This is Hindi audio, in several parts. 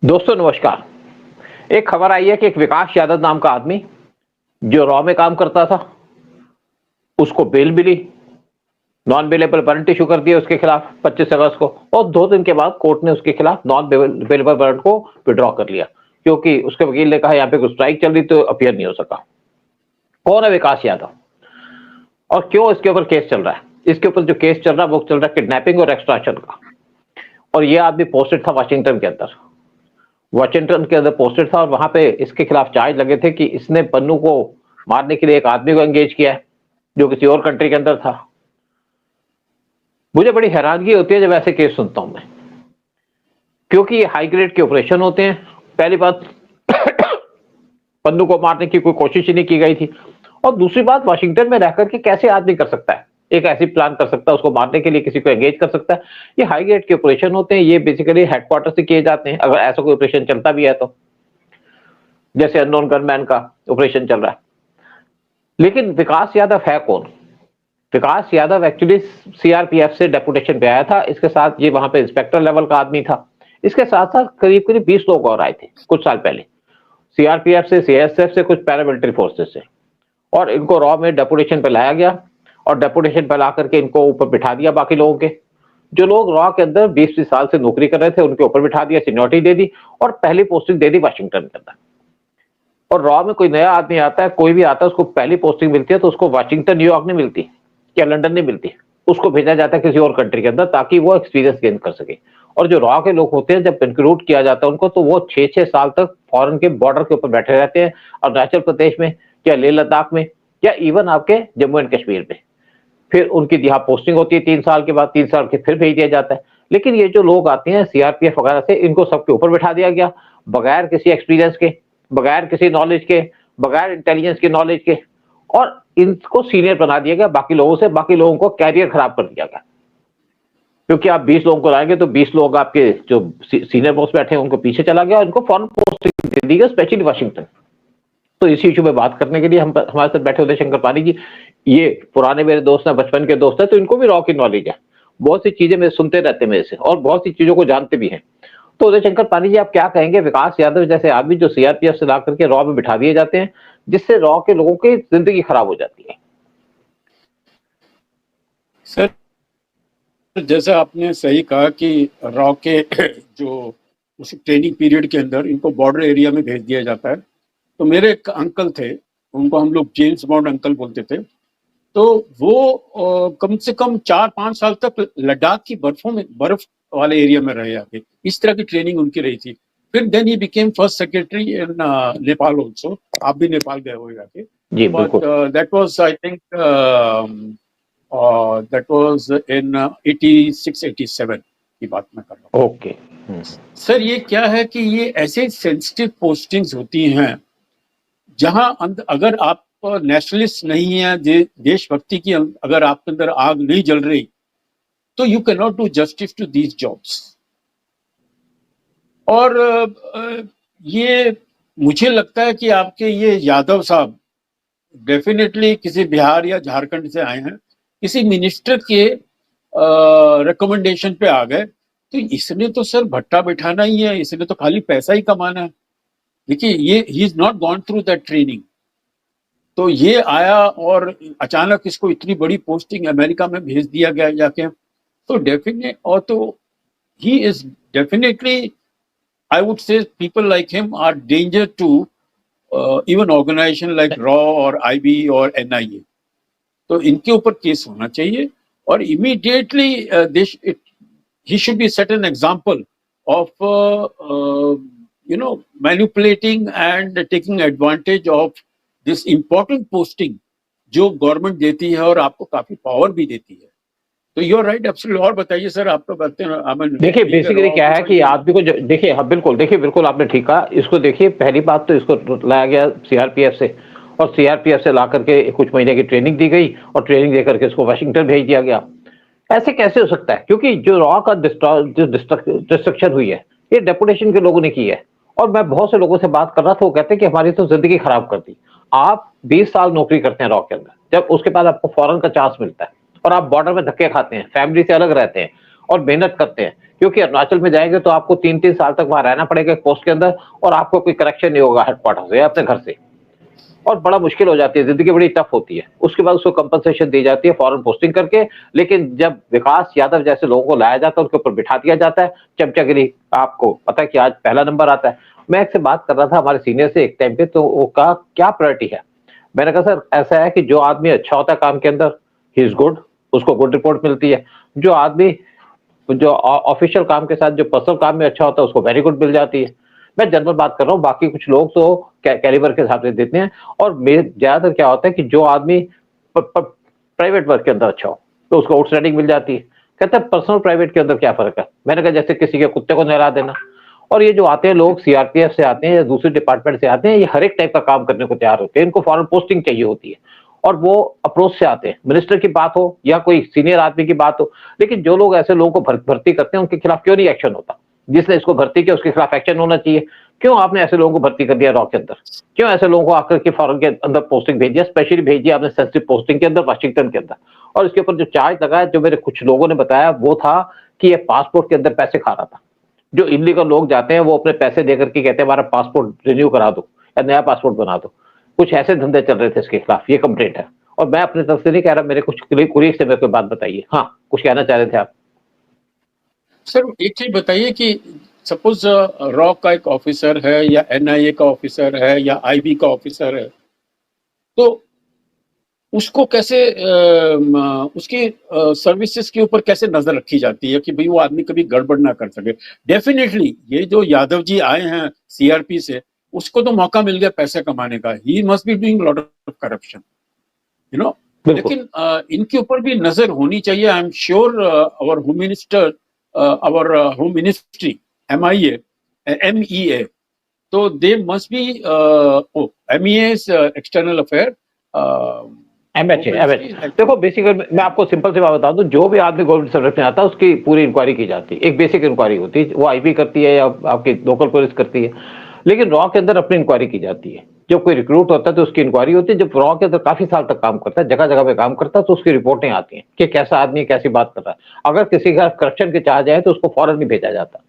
दोस्तों नमस्कार। एक खबर आई है कि एक विकास यादव नाम का आदमी जो रॉ में काम करता था, उसको बेल मिली। नॉन बेलेबल वारंट इशू कर दिया उसके खिलाफ 25 अगस्त को, और 2 दिन के बाद कोर्ट ने उसके खिलाफ नॉन बेलेबल वारंट को विड्रॉ कर लिया, क्योंकि उसके वकील ने कहा यहाँ पे कुछ स्ट्राइक चल रही तो अपियर नहीं हो सका। कौन है विकास यादव और क्यों इसके ऊपर केस चल रहा है? इसके ऊपर जो केस चल रहा है वो चल रहा है किडनैपिंग और एक्सट्रैक्शन का। और ये आदमी पोस्टेड था वाशिंगटन के अंदर, पोस्टेड था, और वहां पे इसके खिलाफ चार्ज लगे थे कि इसने पन्नू को मारने के लिए एक आदमी को एंगेज किया है जो किसी और कंट्री के अंदर था। मुझे बड़ी हैरानगी होती है जब ऐसे केस सुनता हूं मैं, क्योंकि ये हाई ग्रेड के ऑपरेशन होते हैं। पहली बात, पन्नू को मारने की कोई कोशिश ही नहीं की गई थी, और दूसरी बात, वाशिंगटन में रहकर के कैसे आदमी कर सकता है एक ऐसी प्लान कर सकता है, उसको मारने के लिए किसी को एंगेज कर सकता है। ये हाई ग्रेड के ऑपरेशन होते हैं, ये बेसिकली हेडक्वार्टर से किए जाते हैं अगर ऐसा कोई ऑपरेशन चलता भी है तो, जैसे अननोन गनमैन का ऑपरेशन चल रहा है। लेकिन विकास यादव है कौन? विकास यादव एक्चुअली सीआरपीएफ से डेपुटेशन पे आया था। इसके साथ ये वहां पे इंस्पेक्टर लेवल का आदमी था। इसके साथ साथ करीब करीब 20 लोग और आए थे कुछ साल पहले, सीआरपीएफ से, सीएसएफ से, कुछ पैरामिलिट्री फोर्सेस से, और इनको रॉ में डेपुटेशन पे लाया गया, और डेपुटेशन पे ला करके इनको ऊपर बिठा दिया। बाकी लोगों के जो लोग रॉ के अंदर 20-20 साल से नौकरी कर रहे थे उनके ऊपर बिठा दिया, सीनियरिटी दे दी, और पहली पोस्टिंग दे दी वाशिंगटन के अंदर। और रॉ में कोई नया आदमी आता है, कोई भी आता है, उसको पहली पोस्टिंग मिलती है तो उसको वाशिंगटन न्यूयॉर्क नहीं मिलती या लंदन नहीं मिलती, उसको भेजा जाता है किसी और कंट्री के अंदर ताकि वो एक्सपीरियंस गेन कर सके। और जो रॉ के लोग होते हैं जब रिक्रूट किया जाता है उनको, तो वो 6-6 साल तक फॉरेन के बॉर्डर के ऊपर बैठे रहते हैं, अरुणाचल प्रदेश में या लेह लद्दाख में या इवन आपके जम्मू एंड कश्मीर में। फिर उनकी यहाँ पोस्टिंग होती है 3 साल के बाद, 3 साल के फिर भेज दिया जाता है। लेकिन ये जो लोग आते हैं सीआरपीएफ वगैरह से, इनको सबके ऊपर बिठा दिया गया बगैर किसी एक्सपीरियंस के, बगैर किसी नॉलेज के, बगैर इंटेलिजेंस के नॉलेज के, और इनको सीनियर बना दिया गया बाकी लोगों से। बाकी लोगों को कैरियर खराब कर दिया गया, क्योंकि आप 20 लोगों को लाएंगे तो 20 लोग आपके जो सीनियर पोस्ट बैठे हैं उनको पीछे चला गया और इनको फॉरेन पोस्टिंग दे दी गई, स्पेशली वाशिंगटन। तो इसी इशू पे बात करने के लिए हम हमारे साथ बैठे होते शंकर पानी जी। ये पुराने मेरे दोस्त हैं, बचपन के दोस्त हैं, तो इनको भी रॉ की नॉलेज है, बहुत सी चीजें मेरे सुनते रहते हैं मेरे से, और बहुत सी चीजों को जानते भी हैं। तो उदय शंकर पानी जी, आप क्या कहेंगे विकास यादव जैसे आदमी जो सीआरपीएफ से ला करके रॉ में बिठा दिए जाते हैं, जिससे रॉ के लोगों की जिंदगी खराब हो जाती है? सर, जैसा आपने सही कहा कि रॉ के जो उस ट्रेनिंग पीरियड के अंदर इनको बॉर्डर एरिया में भेज दिया जाता है। तो मेरे एक अंकल थे, उनको हम लोग जेम्स बॉन्ड अंकल बोलते थे। तो वो कम से कम 4-5 साल तक लद्दाख की बर्फ वाले एरिया में रहे आगे। इस तरह की ट्रेनिंग उनकी रही थी। फिर देन ही became first secretary in Nepal also. आप भी नेपाल गए हो जाके? जी बिल्कुल। That was I think that was in 86-87 की बात मैं कर रहा हूँ। ओके। सर, ये क्या है कि ये ऐसे सेंसिटिव पोस्टिंग्स होती हैं जहां अगर आप नेशनलिस्ट नहीं है, देशभक्ति की अगर आपके अंदर आग नहीं जल रही, तो you can not do justice to these jobs. और ये मुझे लगता है कि आपके ये यादव साहब डेफिनेटली किसी बिहार या झारखंड से आए हैं, किसी मिनिस्टर के रिकमेंडेशन पे आ गए। तो इसने तो सर भट्टा बिठाना ही है, इसने तो खाली पैसा ही कमाना है। देखिए, ये he is not gone through that training. तो ये आया और अचानक इसको इतनी बड़ी पोस्टिंग अमेरिका में भेज दिया गया जाके। तो डेफिनेट, और तो he is definitely, I would say people like him are danger to even organisation like रॉ और आईबी और एनआईए। तो इनके ऊपर केस होना चाहिए, और immediately he should be set an example of manipulating and taking advantage of this important posting जो गवर्नमेंट देती है और आपको काफी पावर भी देती है। तो यू आर राइट, एब्सोल्युटली। और बताइए सर, आपको बातें। देखिए बेसिकली क्या है कि आदमी को देखिए, हाँ बिल्कुल, देखिए बिल्कुल आपने ठीक कहा। इसको देखिए, पहली बात तो इसको लाया गया सीआरपीएफ से, और सीआरपीएफ से ला करके कुछ महीने की ट्रेनिंग दी गई, और ट्रेनिंग देकर के इसको वाशिंगटन भेज दिया गया। ऐसे कैसे हो सकता है? क्योंकि जो रॉ का डिस्ट्रक्शन हुई है ये डेपुटेशन के लोगों ने की है, और मैं बहुत से लोगों से बात कर रहा था, वो कहते हैं कि हमारी तो जिंदगी खराब कर दी। आप 20 साल नौकरी करते हैं रॉ के अंदर, जब उसके बाद आपको फॉरेन का चांस मिलता है और आप बॉर्डर में धक्के खाते हैं, फैमिली से अलग रहते हैं और मेहनत करते हैं क्योंकि अरुणाचल में जाएंगे तो आपको 3-3 साल तक वहां रहना पड़ेगा एक पोस्ट के अंदर, और आपको कोई करेक्शन नहीं होगा हेडक्वार्टर से या अपने घर से, और बड़ा मुश्किल हो जाती है, जिंदगी बड़ी टफ होती है। उसके बाद उसको कंपनसेशन दी जाती है फॉरेन पोस्टिंग करके, लेकिन जब विकास यादव जैसे लोगों को लाया जाता है उनके ऊपर बिठा दिया जाता है चमचागिरी। आपको पता है कि आज पहला नंबर आता है। मैं एक से बात कर रहा था हमारे सीनियर से एक टाइम पे, तो वो कहा क्या प्रायोरिटी है। मैंने कहा सर ऐसा है कि जो आदमी अच्छा होता है काम के अंदर, ही इज गुड, उसको गुड रिपोर्ट मिलती है। जो आदमी जो ऑफिशियल काम के साथ जो पर्सनल काम में अच्छा होता है उसको वेरी गुड मिल जाती है। मैं जनरल बात कर रहा हूँ, बाकी कुछ लोग तो कैलिबर के हिसाब से देते हैं। और ज्यादातर क्या होता है कि जो आदमी प्राइवेट वर्क के अंदर अच्छा हो तो उसको आउटस्टैंडिंग मिल जाती है। कहते हैं पर्सनल प्राइवेट के अंदर क्या फर्क है। मैंने कहा जैसे किसी के कुत्ते को नहला देना। और ये जो आते हैं लोग सीआरपीएफ से आते हैं या दूसरे डिपार्टमेंट से आते हैं, ये हर एक टाइप का काम करने को तैयार होते हैं, इनको फॉरेन पोस्टिंग चाहिए होती है। और वो अप्रोच से आते हैं, मिनिस्टर की बात हो या कोई सीनियर आदमी की बात हो। लेकिन जो लोग ऐसे लोगों को भर्ती करते हैं उनके खिलाफ क्यों नहीं एक्शन होता। जिसने इसको भर्ती किया उसके खिलाफ एक्शन होना चाहिए। क्यों आपने ऐसे लोगों को भर्ती कर दिया रॉ के अंदर। क्यों ऐसे लोगों को आकर के फॉरेन के अंदर पोस्टिंग भेजी, स्पेशली भेजी आपने सेंसिटिव पोस्टिंग के अंदर वाशिंगटन के अंदर। और इसके ऊपर जो चार्ज लगा है, जो मेरे कुछ लोगों ने बताया, वो था कि ये पासपोर्ट के अंदर पैसे खा रहा था। जो इलीगल लोग जाते हैं वो अपने पैसे देकर के कहते हैं हमारा पासपोर्ट रिन्यू करा दो या नया पासपोर्ट बना दो। कुछ ऐसे धंधे चल रहे थे, इसके खिलाफ ये कंप्लेंट है। और मैं अपनी तरफ से नहीं कह रहा, मेरे कुछ कुलीग से मेरे को बात बताइए। हाँ, कुछ कहना चाह रहे थे आप। सर एक चीज बताइए कि सपोज रॉ का एक ऑफिसर है या एनआईए का ऑफिसर है या आईबी का ऑफिसर है, तो उसको कैसे उसकी सर्विसेज के ऊपर कैसे नजर रखी जाती है कि भाई वो आदमी कभी गड़बड़ ना कर सके। डेफिनेटली ये जो यादव जी आए हैं सीआरपी से, उसको तो मौका मिल गया पैसे कमाने का, ही must be doing lot of corruption, you know. बिल्कुल। लेकिन इनके ऊपर भी नजर होनी चाहिए। I am sure our home minister, our home ministry, MIA, MEA, तो they must be, MEA is external affair, home MHA ministry. MH देखो, बेसिकली मैं आपको सिंपल सी बात बता दूं, जो भी आदमी गवर्नमेंट सर्विस में आता है उसकी पूरी इंक्वायरी की जाती है। एक बेसिक इंक्वायरी होती है, वो आईबी करती है या आपकी लोकल पुलिस करती है। लेकिन रॉ के अंदर अपनी इंक्वायरी की जाती है। जब कोई रिक्रूट होता है तो उसकी इंक्वायरी होती है। जब रॉ के अंदर काफी साल तक काम करता है, जगह जगह पे काम करता है, तो उसकी रिपोर्टें आती हैं कि कैसा आदमी कैसी बात कर रहा है। अगर किसी का करप्शन के चार्ज आए तो उसको फौरन नहीं भेजा जाता।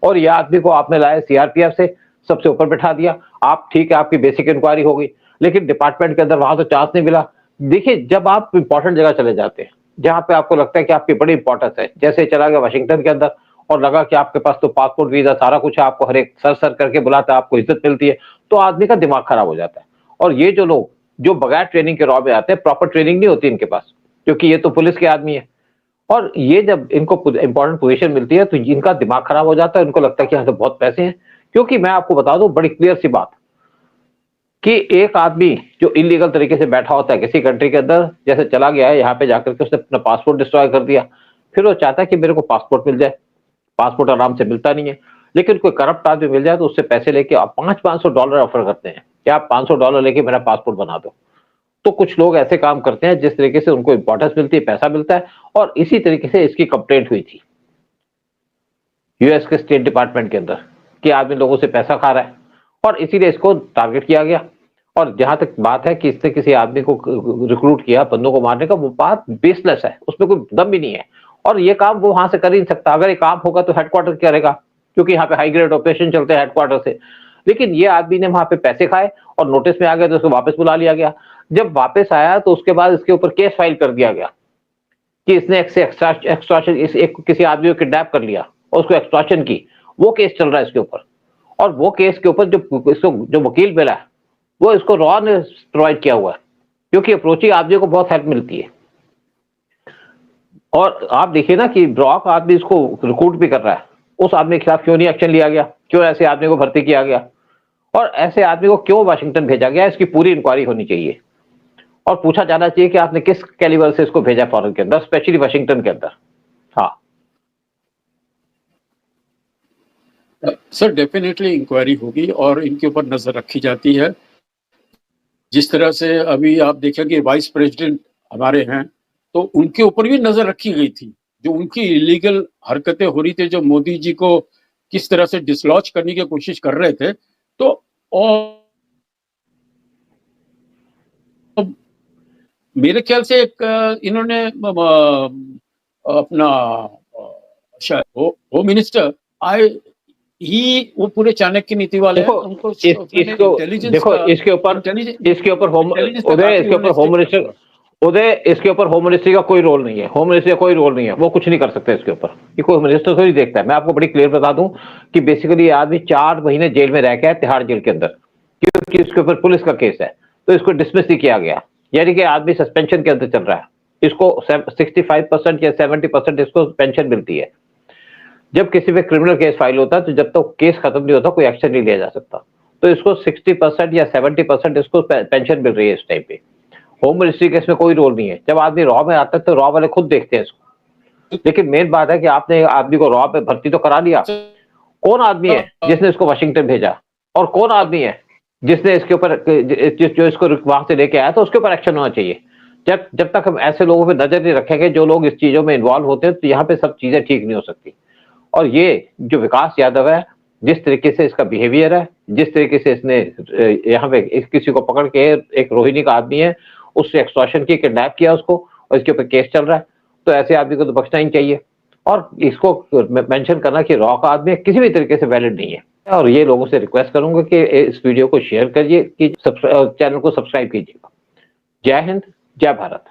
और ये आदमी को आपने लाया सीआरपीएफ से, सबसे ऊपर बिठा दिया। आप ठीक है, आपकी बेसिक इंक्वायरी हो गई, लेकिन डिपार्टमेंट के अंदर वहां तो चांस नहीं मिला। देखिए, जब आप इंपॉर्टेंट जगह चले जाते हैं, जहां पे आपको लगता है कि आपकी बड़ी इंपॉर्टेंस है, जैसे चला गया वाशिंगटन के अंदर और लगा कि आपके पास तो पासपोर्ट वीजा सारा कुछ है, आपको हर एक सर सर करके बुलाता है, आपको इज्जत मिलती है, तो आदमी का दिमाग खराब हो जाता है। और ये जो लोग जो बगैर ट्रेनिंग के रॉ में आते हैं, प्रॉपर ट्रेनिंग नहीं होती इनके पास, क्योंकि ये तो पुलिस के आदमी है। और ये जब इनको इंपॉर्टेंट पोजीशन मिलती है तो इनका दिमाग खराब हो जाता है। इनको लगता है कि यहाँ तो बहुत पैसे हैं। क्योंकि मैं आपको बता दूं बड़ी क्लियर सी बात, कि एक आदमी जो इलीगल तरीके से बैठा होता है किसी कंट्री के अंदर, जैसे चला गया है यहाँ पे जाकर के उसने अपना पासपोर्ट डिस्ट्रॉय कर दिया, फिर वो चाहता है कि मेरे को पासपोर्ट मिल जाए। पासपोर्ट आराम से मिलता नहीं है। लेकिन कोई करप्ट आदमी मिल जाए तो उससे पैसे लेके आप $500 ऑफर करते हैं कि आप $500 लेके मेरा पासपोर्ट बना दो। तो कुछ लोग ऐसे काम करते हैं जिस तरीके से उनको इंपॉर्टेंस मिलती है, पैसा मिलता है। और इसी तरीके से इसकी कंप्लेंट हुई थी यूएस के स्टेट डिपार्टमेंट के अंदर कि आदमी लोगों से पैसा खा रहा है, और इसीलिए इसको टारगेट किया गया। और जहां तक बात है कि इसने किसी आदमी को रिक्रूट किया बंदों को मारने का, वो बात बेसलेस है, उसमें कोई दम भी नहीं है। और ये काम वो वहां से कर ही नहीं सकता। अगर ये काम होगा तो हेडक्वार्टर करेगा, क्योंकि यहाँ पे हाई ग्रेड ऑपरेशन चलते हैं हेडक्वार्टर से। लेकिन ये आदमी ने वहां पे पैसे खाए और नोटिस में आ गया तो उसको वापस बुला लिया गया। जब वापस आया तो उसके बाद इसके ऊपर केस फाइल कर दिया गया कि इसने एक्सट्रैक्शन, इस एक किसी आदमी को किडनैप कर लिया और उसको एक्सट्रैक्शन की। वो केस चल रहा है इसके ऊपर। और वो केस के ऊपर जो इसको जो वकील मिला है वो इसको रॉ ने प्रोवाइड किया हुआ है, क्योंकि अप्रोची आदमी को बहुत हेल्प मिलती है। और आप देखिए ना कि रॉ का आदमी इसको रिक्रूट भी कर रहा है, उस आदमी के खिलाफ क्यों नहीं एक्शन लिया गया, क्यों ऐसे आदमी को भर्ती किया गया, और ऐसे आदमी को क्यों वाशिंगटन भेजा गया, इसकी पूरी इंक्वायरी होनी चाहिए। और पूछा जाना चाहिए कि आपने किस कैलिबर से इसको भेजा फॉरेन के अंदर, स्पेशली वाशिंगटन के अंदर। हाँ सर डेफिनेटली इंक्वायरी होगी और इनके ऊपर नजर रखी जाती है। जिस तरह से अभी आप देखेंगे वाइस प्रेसिडेंट हमारे हैं, तो उनके ऊपर भी नजर रखी गई थी। जो उनकी इलीगल हरकतें हो रही थी, जो मोदी जी को किस तरह से डिसलॉज करने की कोशिश कर रहे थे, तो और मेरे ख्याल से एक इन्होंने अपना अच्छा होम मिनिस्टर आई ही वो पूरे चाणक्य नीति वाले हैं, देखो उनको इसको इंटेलिजेंस देखो का इसके ऊपर होम इंटेलिजेंस का उदय, काफी इसके ऊपर उन्होंने होम stick मिनिस्टर रखा। उदय, इसके ऊपर होम मिनिस्ट्री का कोई रोल नहीं है। होम मिनिस्ट्री का कोई रोल नहीं है, वो कुछ नहीं कर सकते इसके ऊपर। ये कोई मिनिस्टर थोड़ी देखता है। मैं आपको बड़ी क्लियर बता दूं कि बेसिकली ये आदमी 4 महीने जेल में रह के है, तिहाड़ जेल के अंदर, क्योंकि इसके ऊपर पुलिस का केस है, तो इसको डिसमिस नहीं किया गया। यानी कि आदमी सस्पेंशन के अंदर चल रहा है। इसको 65% या 70% इसको पेंशन मिलती है। जब किसी पे क्रिमिनल केस फाइल होता है तो जब तक तो केस खत्म नहीं होता कोई एक्शन नहीं लिया जा सकता। तो इसको 60% या 70% इसको पेंशन मिल रही है इस टाइम पे। होम मिनिस्ट्री का इसमें कोई रोल नहीं है। जब आदमी रॉ में आता है तो रॉ वाले खुद देखते हैं इसको। लेकिन मेन बात है कि आपने आदमी को रॉ पे भर्ती तो करा लिया, कौन आदमी है जिसने इसको वाशिंगटन भेजा, और कौन आदमी है जिसने इसके ऊपर जो इसको वहां से लेके आया, तो उसके ऊपर एक्शन होना चाहिए। जब तक हम ऐसे लोगों पे नजर नहीं रखेंगे जो लोग इस चीजों में इन्वॉल्व होते हैं, तो यहाँ पे सब चीजें ठीक नहीं हो सकती। और ये जो विकास यादव है, जिस तरीके से इसका बिहेवियर है, जिस तरीके से इसने यहाँ पे किसी को पकड़ के, एक रोहिणी का आदमी है, उससे एक्सटॉर्शन की, किडनैप किया उसको, और इसके ऊपर केस चल रहा है, तो ऐसे आदमी को तो बख्शना ही चाहिए। और इसको मेंशन करना कि रॉ का आदमी किसी भी तरीके से वैलिड नहीं है। और ये लोगों से रिक्वेस्ट करूंगा कि इस वीडियो को शेयर करिए, कि चैनल को सब्सक्राइब कीजिएगा। जय हिंद, जय भारत।